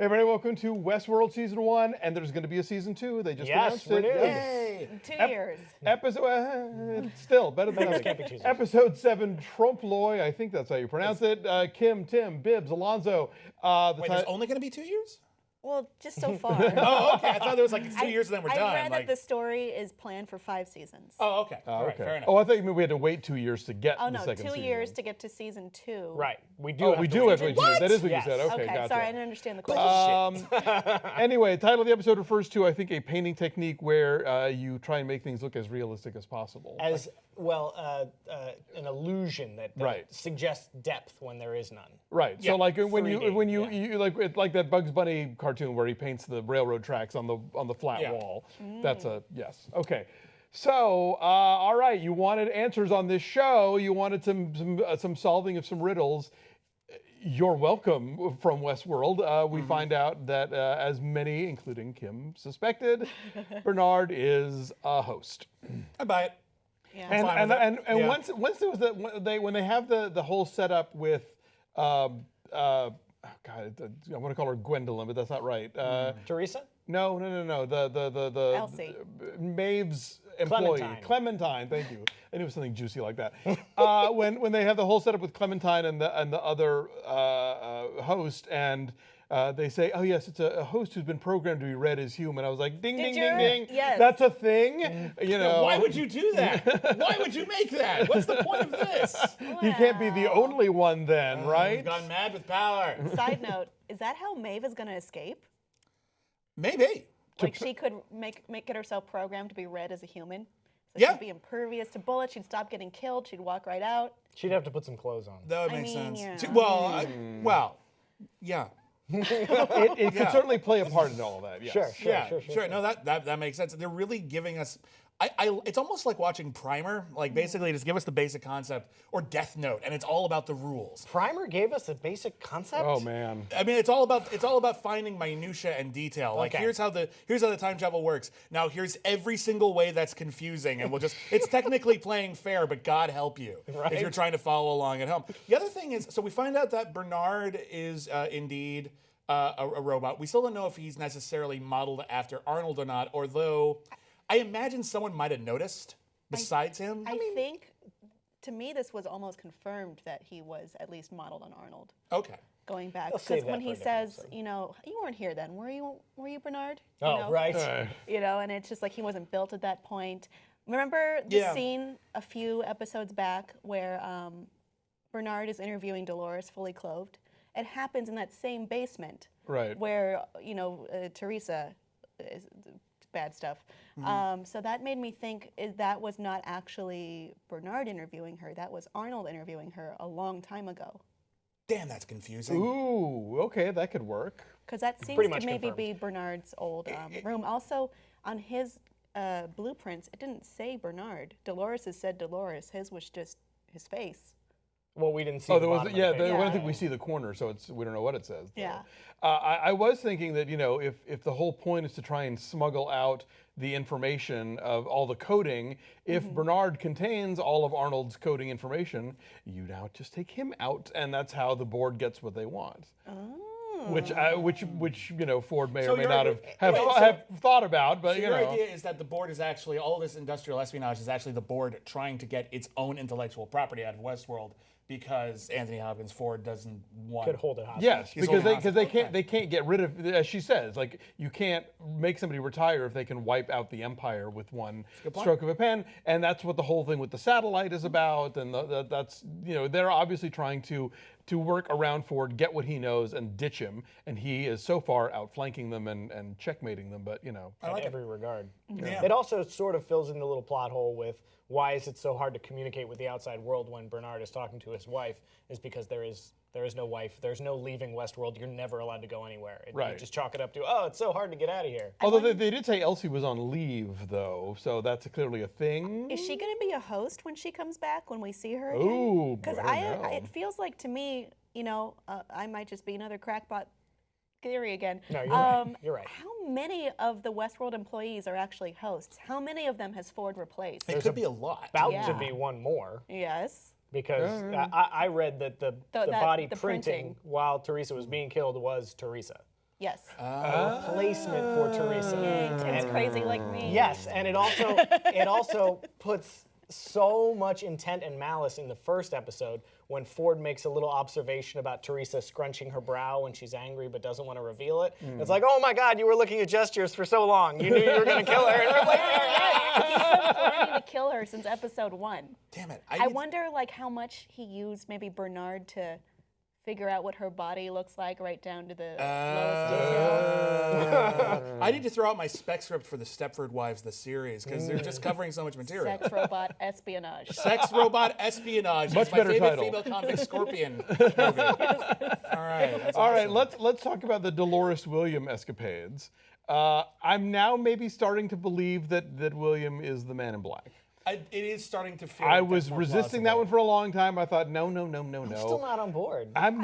Hey everybody, welcome to Westworld Season 1, and there's going to be a Season 2. They just announced it. Yay! 2 years. Episode, still better than Things nothing. can't be too soon. Episode 7, Trompe L'Oeil, I think that's how you pronounce it. Kim, Tim, Bibbs, Alonso. Wait, there's only going to be 2 years? Well, just so far. Oh, okay. I thought there was like 2 years and then we're done. I read that the story is planned for 5 seasons. Oh, okay. All right, okay. fair enough. Oh, I thought you meant we had to wait 2 years to get Oh the no, second 2 season. years to get to Season 2. Right. We do. Oh, have we to do wait have to wait 2 years. That is what Yes. you said. Okay, Okay, gotcha. sorry, I didn't understand the question. Anyway, the title of the episode refers to, I think, a painting technique where you try and make things look as realistic as possible. As well, an illusion that Right. suggests depth when there is none. Right. Yeah. So like when 3D, you like it's like that Bugs Bunny cartoon where he paints the railroad tracks on the flat Yeah. wall. That's a yes. Okay. So all right, you wanted answers on this show. You wanted some solving of some riddles. You're welcome from Westworld. We find out that as many, including Kim, suspected, Bernard is a host. I buy it. Yeah. And fine and, with and it. Yeah. once there was that when they have the whole setup with oh God, I want to call her Gwendolyn, but that's not right. Teresa? No. The Elsie. Maeve's employee, Clementine. Thank you. I knew it was something juicy like that. When they have the whole setup with Clementine and the other host and. They say, oh yes, it's a host who's been programmed to be read as human. I was like, ding, ding, ding, ding. Yes. That's a thing. You know. Why would you do that? Why would you make that? What's the point of this? He can't be the only one then, right? We've gone mad with power. Side note, is that how Maeve is going to escape? Maybe. Like she could make it herself programmed to be read as a human? So Yeah. she'd be impervious to bullets, she'd stop getting killed, she'd walk right out. She'd have to put some clothes on. That would I make mean, sense. yeah. Well, yeah. It could certainly play a part in all of that. Yes. Sure. No, that makes sense. They're really giving us. It's almost like watching Primer. Like basically, just give us the basic concept, or Death Note, and it's all about the rules. Primer gave us a basic concept? Oh man. I mean, it's all about finding minutia and detail. Like Okay. here's how the time travel works. Now here's every single way that's confusing, and it's technically playing fair, but God help you if you're trying to follow along at home. The other thing is, so we find out that Bernard is indeed a robot. We still don't know if he's necessarily modeled after Arnold or not, although I imagine someone might have noticed besides him. I think, to me, this was almost confirmed that he was at least modeled on Arnold. Okay. Going back, They'll save because when that he for a different says, episode. you weren't here then, were you, Bernard? Oh, You know? right. And it's just like he wasn't built at that point. Remember the Yeah. scene a few episodes back where Bernard is interviewing Dolores fully clothed? It happens in that same basement. Right. Where, Teresa is bad stuff. So that made me think that was not actually Bernard interviewing her. That was Arnold interviewing her a long time ago. Damn, that's confusing. Ooh, okay, that could work. Because that seems Pretty to much maybe confirmed. be Bernard's old room. Also, on his blueprints, it didn't say Bernard. Dolores said Dolores. His was just his face. Well, we didn't see Oh, the there was bottom yeah. of the page. I don't think we see the corner, so we don't know what it says. though. Yeah. I was thinking that if the whole point is to try and smuggle out the information of all the coding, if Bernard contains all of Arnold's coding information, you now just take him out, and that's how the board gets what they want. Oh. Which Ford may So or may you're- not have thought about, but So your idea is that the board is actually, all this industrial espionage is actually the board trying to get its own intellectual property out of Westworld because Anthony Hopkins Ford doesn't want. Could hold it hostage. Yes, He's because holding they hostage. can't get rid of, as she says, like you can't make somebody retire if they can wipe out the empire with one stroke of a pen, and that's what the whole thing with the satellite is about, and that's they're obviously trying to work around Ford, get what he knows, and ditch him, and he is so far outflanking them and checkmating them, but In like it. every regard. Yeah. It also sort of fills in the little plot hole with why is it so hard to communicate with the outside world when Bernard is talking to his wife, is because there is no wife, there's no leaving Westworld, you're never allowed to go anywhere. And Right. You just chalk it up to, oh, it's so hard to get out of here. although they did say Elsie was on leave though, so that's clearly a thing. Is she going to be a host when she comes back, when we see her again? Ooh, Because I don't know. it feels like to me, I might just be another crackpot theory again. No, you're right. You're right. How many of the Westworld employees are actually hosts? How many of them has Ford replaced? It could be a lot. About Yeah. to be one more. Yes. Because I read that the body the printing printing. while Teresa was being killed was Teresa. Yes. Replacement for Teresa. Tim's crazy like me. Yes, and it also puts so much intent and malice in the first episode when Ford makes a little observation about Teresa scrunching her brow when she's angry but doesn't want to reveal it. It's like, oh my God, you were looking at gestures for so long. You knew you were going to kill her and replace her. He's been planning to kill her since episode 1. Damn it. I wonder like how much he used maybe Bernard to figure out what her body looks like right down to the lowest detail. I need to throw out my spec script for the Stepford Wives, the series, because they're just covering so much material. Sex robot espionage. Sex Robot Espionage. Much It's my better favorite title. female convict Scorpion movie. All right. That's All right, awesome. let's talk about the Dolores William escapades. I'm now maybe starting to believe that William is the Man in Black. It is starting to feel. I like was that's more resisting that plausible. one for a long time. I thought, no. I'm still not on board. I'm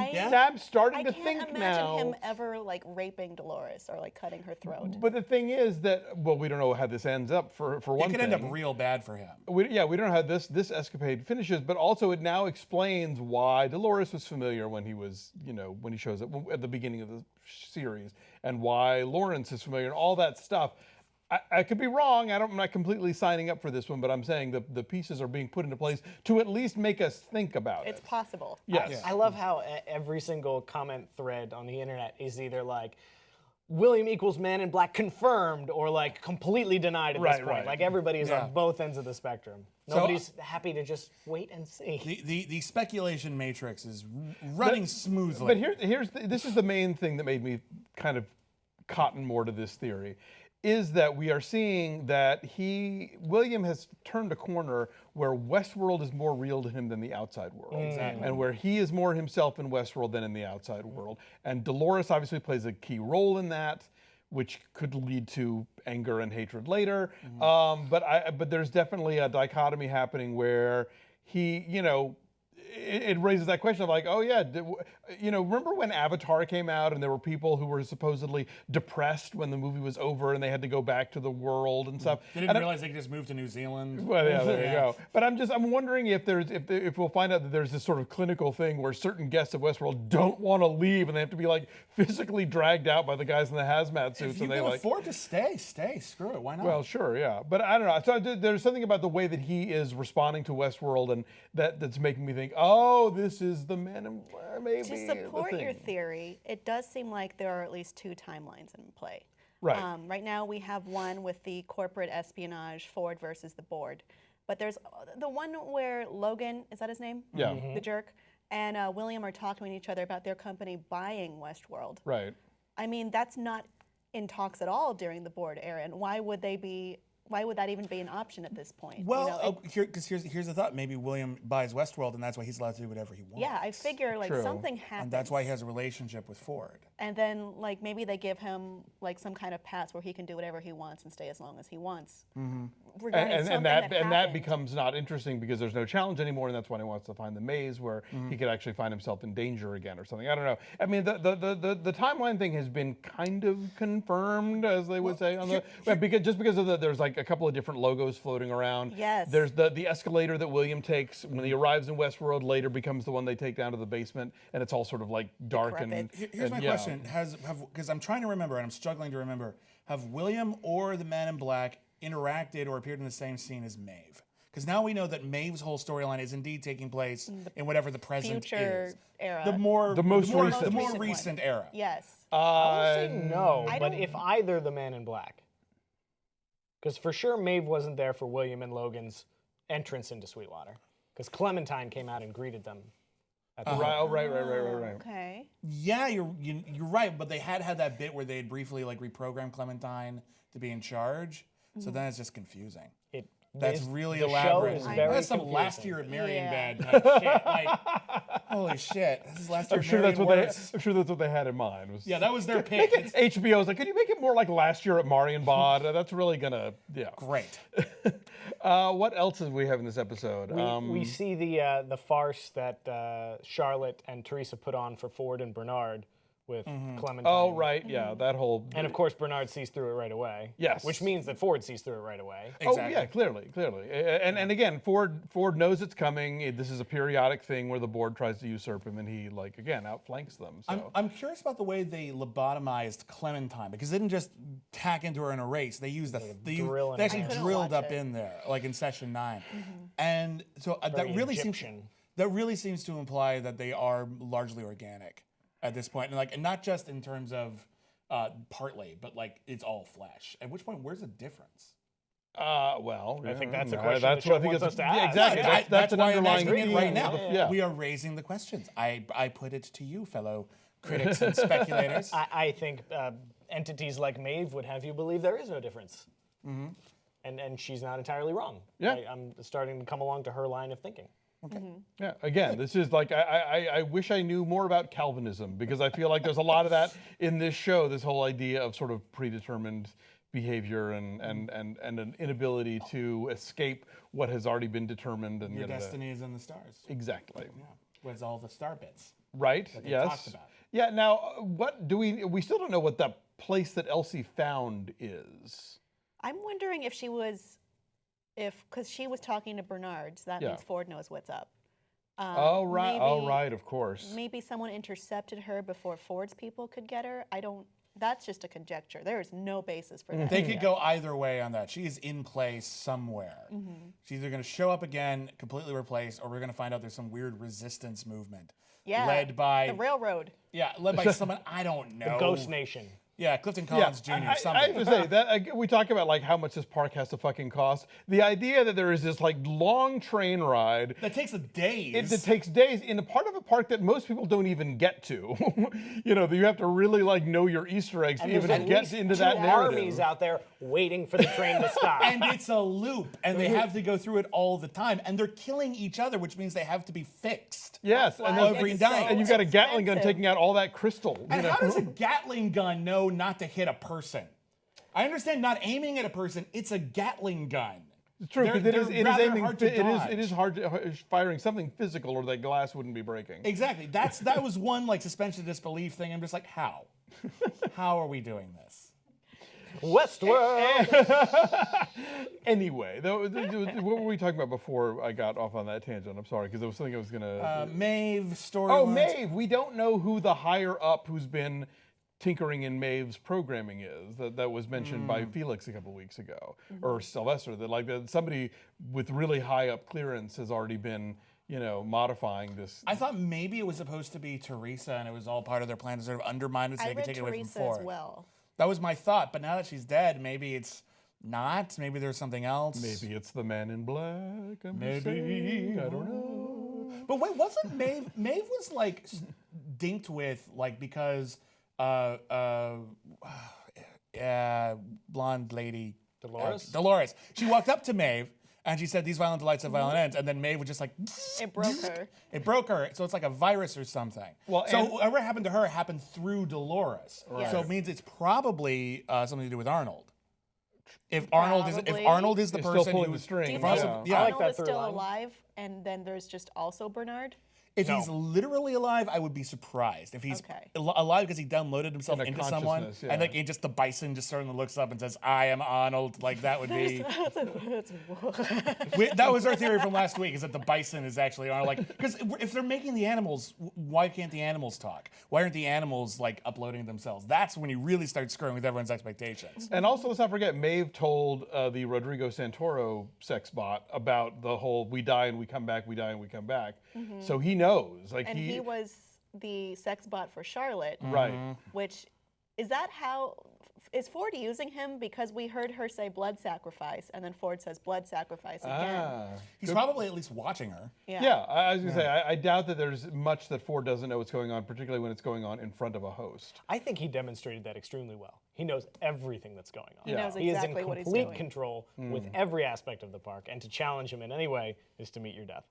starting I to can't think imagine now. him ever like raping Dolores or like cutting her throat. But the thing is that, well, we don't know how this ends up for It one could thing. end up real bad for him. We don't know how this escapade finishes, but also it now explains why Dolores was familiar when he was, when he shows up at the beginning of the series, and why Lawrence is familiar and all that stuff. I could be wrong. I'm not completely signing up for this one, but I'm saying the pieces are being put into place to at least make us think about It's it. possible. Yes. I love how every single comment thread on the internet is either like, William equals Man in Black confirmed, or like completely denied at this Right, point. right. Like everybody is Yeah. on both ends of the spectrum. Nobody's happy to just wait and see. The speculation matrix is running smoothly. But this is the main thing that made me kind of cotton more to this theory, is that we are seeing that William has turned a corner where Westworld is more real to him than the outside world. Exactly. And where he is more himself in Westworld than in the outside world. And Dolores obviously plays a key role in that, which could lead to anger and hatred later. But there's definitely a dichotomy happening where he, it raises that question of like, oh yeah, remember when Avatar came out and there were people who were supposedly depressed when the movie was over and they had to go back to the world and stuff. They didn't realize they could just move to New Zealand. Well, yeah, there you go. But I'm wondering if we'll find out that there's this sort of clinical thing where certain guests of Westworld don't want to leave and they have to be like physically dragged out by the guys in the hazmat suits. If you and they can like, afford to stay. Screw it. Why not? well, sure, yeah, but I don't know. So there's something about the way that he is responding to Westworld, and that's making me think, oh, this is the Man in Black, maybe. To support your theory, it does seem like there are at least 2 timelines in play. Right. Right now we have one with the corporate espionage, Ford versus the board. But there's the one where Logan, is that his name? Yeah. The jerk, and William are talking to each other about their company buying Westworld. Right. I mean, that's not in talks at all during the board era. And why would that even be an option at this point? Well, here's the thought. Maybe William buys Westworld, and that's why he's allowed to do whatever he wants. yeah, I figure like True. something happens. And that's why he has a relationship with Ford. And then, like, maybe they give him like some kind of pass where he can do whatever he wants and stay as long as he wants. Regarding And something that happened. becomes not interesting because there's no challenge anymore, and that's when he wants to find the maze where he could actually find himself in danger again or something. I don't know. I mean, the timeline thing has been kind of confirmed, as they would say, on because of there's like a couple of different logos floating around. Yes. There's the escalator that William takes when he arrives in Westworld. Later becomes the one they take down to the basement, and it's all sort of like dark and. Decrepit. Here's my question: because I'm trying to remember and I'm struggling to remember, have William or the Man in Black interacted or appeared in the same scene as Maeve? Because now we know that Maeve's whole storyline is indeed taking place in whatever the present future is. era. The most recent. the more Recent one. recent era. Yes. I would say no, I but don't- if either the Man in Black. Because for sure Maeve wasn't there for William and Logan's entrance into Sweetwater. Because Clementine came out and greeted them. At the Right. Oh, right. Okay. Yeah, you're right, but they had that bit where they had briefly like reprogrammed Clementine to be in charge. So then it's just confusing. That's really the elaborate. Show is very That's some confusing. last year at Marion Yeah. Bad type shit. Like, holy shit, this is last year I'm at sure that's Marion what Works. I'm sure that's what they had in mind. Was, Yeah, that was their pitch. It's HBO's like, could you make it more like last year at Marienbad? That's really gonna, yeah. great. What else do we have in this episode? We see the farce that Charlotte and Teresa put on for Ford and Bernard, with Clementine. Oh, right, yeah, that whole. And of course, Bernard sees through it right away. Yes. Which means that Ford sees through it right away. Oh yeah, clearly. And again, Ford knows it's coming. This is a periodic thing where the board tries to usurp him, and he again outflanks them. So. I'm curious about the way they lobotomized Clementine, because they didn't just tack into her in a race. They used they actually drilled up in there, like in session 9, and so that really seems to imply that they are largely organic at this point, and not just in terms of partly, but it's all flesh. At which point, where's the difference? Well, I think that's a question that's the show what I think wants us to ask. Exactly. That's an why underlying I'm asking it theme right now. Yeah. We are raising the questions. I put it to you, fellow critics and speculators. I think entities like Maeve would have you believe there is no difference. And she's not entirely wrong. Yeah. I'm starting to come along to her line of thinking. Okay. Yeah. Again, this is I wish I knew more about Calvinism, because I feel like there's a lot of that in this show. This whole idea of sort of predetermined behavior and an inability to escape what has already been determined. And Your destiny is in the stars. Exactly. Yeah. Where's all the star bits? Right. That they Yes. talked about. Yeah. Now, what do we still don't know what that place that Elsie found is. I'm wondering if she was, because she was talking to Bernard, so that means Ford knows what's up. Oh right, of course. Maybe someone intercepted her before Ford's people could get her. That's just a conjecture. There is no basis for that. They could go either way on that. She is in place somewhere. She's either going to show up again, completely replaced, or we're going to find out there's some weird resistance movement. Yeah. Led by the railroad. Yeah, led by someone I don't know. The Ghost Nation. Yeah, Clifton Collins Jr. I something. have to say that we talk about how much this park has to fucking cost. The idea that there is this long train ride that takes days. It takes days in a part of a park that most people don't even get to. You have to really know your Easter eggs to even get into that narrative. Armies out there waiting for the train to stop. And it's a loop, and they have to go through it all the time, and they're killing each other, which means they have to be fixed. Yes, and every night. And you've got a Gatling gun taking out all that crystal. And how does a Gatling gun know not to hit a person? I understand not aiming at a person. It's a Gatling gun. It's true, because it is hard to firing something physical, or that glass wouldn't be breaking. Exactly. That was one suspension of disbelief thing. I'm just how? How are we doing this? Westworld. Anyway, what were we talking about before I got off on that tangent? I'm sorry, because there was something I was gonna. Maeve story. Oh, Maeve. We don't know who the higher up who's been tinkering in Maeve's programming is. That was mentioned by Felix a couple weeks ago, or Sylvester. That somebody with really high up clearance has already been modifying this. I thought maybe it was supposed to be Teresa, and it was all part of their plan to sort of undermine it so they could take it away from Ford. As well. That was my thought, but now that she's dead, maybe it's not. Maybe there's something else. Maybe it's the Man in Black. Maybe. I don't know. But wait, wasn't Maeve? Maeve was dinked with because blonde lady Dolores. Dolores. She walked up to Maeve. And she said, "These violent delights have violent ends." And then Maeve was just it broke her. It broke her. So it's like a virus or something. Well, so whatever happened to her happened through Dolores. Right. So it means it's probably something to do with Arnold. If Arnold is the person pulling who the string. Do you Yeah. think Arnold is still alive, and then there's just also Bernard? If he's literally alive, I would be surprised. If he's alive because he downloaded himself into someone, and just the bison just suddenly looks up and says, "I am Arnold," that would be. That was our theory from last week: is that the bison is actually Arnold. Because if they're making the animals, why can't the animals talk? Why aren't the animals uploading themselves? That's when you really start screwing with everyone's expectations. And also, let's not forget, Maeve told the Rodrigo Santoro sex bot about the whole "we die and we come back, we die and we come back." So he knows. He was the sex bot for Charlotte. Right. Which, is Ford using him? Because we heard her say blood sacrifice, and then Ford says blood sacrifice again. He's probably at least watching her. Yeah, I was going to say, I doubt that there's much that Ford doesn't know what's going on, particularly when it's going on in front of a host. I think he demonstrated that extremely well. He knows everything that's going on. He knows exactly what he's doing. He is in complete control with every aspect of the park, and to challenge him in any way is to meet your death.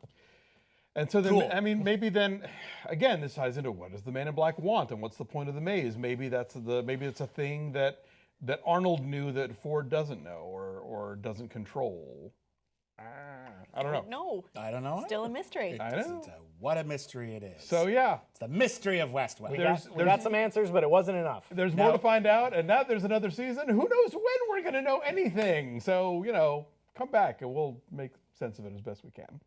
And so then, maybe then, again, this ties into what does the Man in Black want, and what's the point of the maze? Maybe it's a thing that Arnold knew that Ford doesn't know or doesn't control. I don't know. No, I don't know. still a mystery. I know. What a mystery it is. So yeah, It's the mystery of Westworld. We got some answers, but it wasn't enough. there's more to find out, and now there's another season. Who knows when we're gonna know anything? So come back and we'll make sense of it as best we can.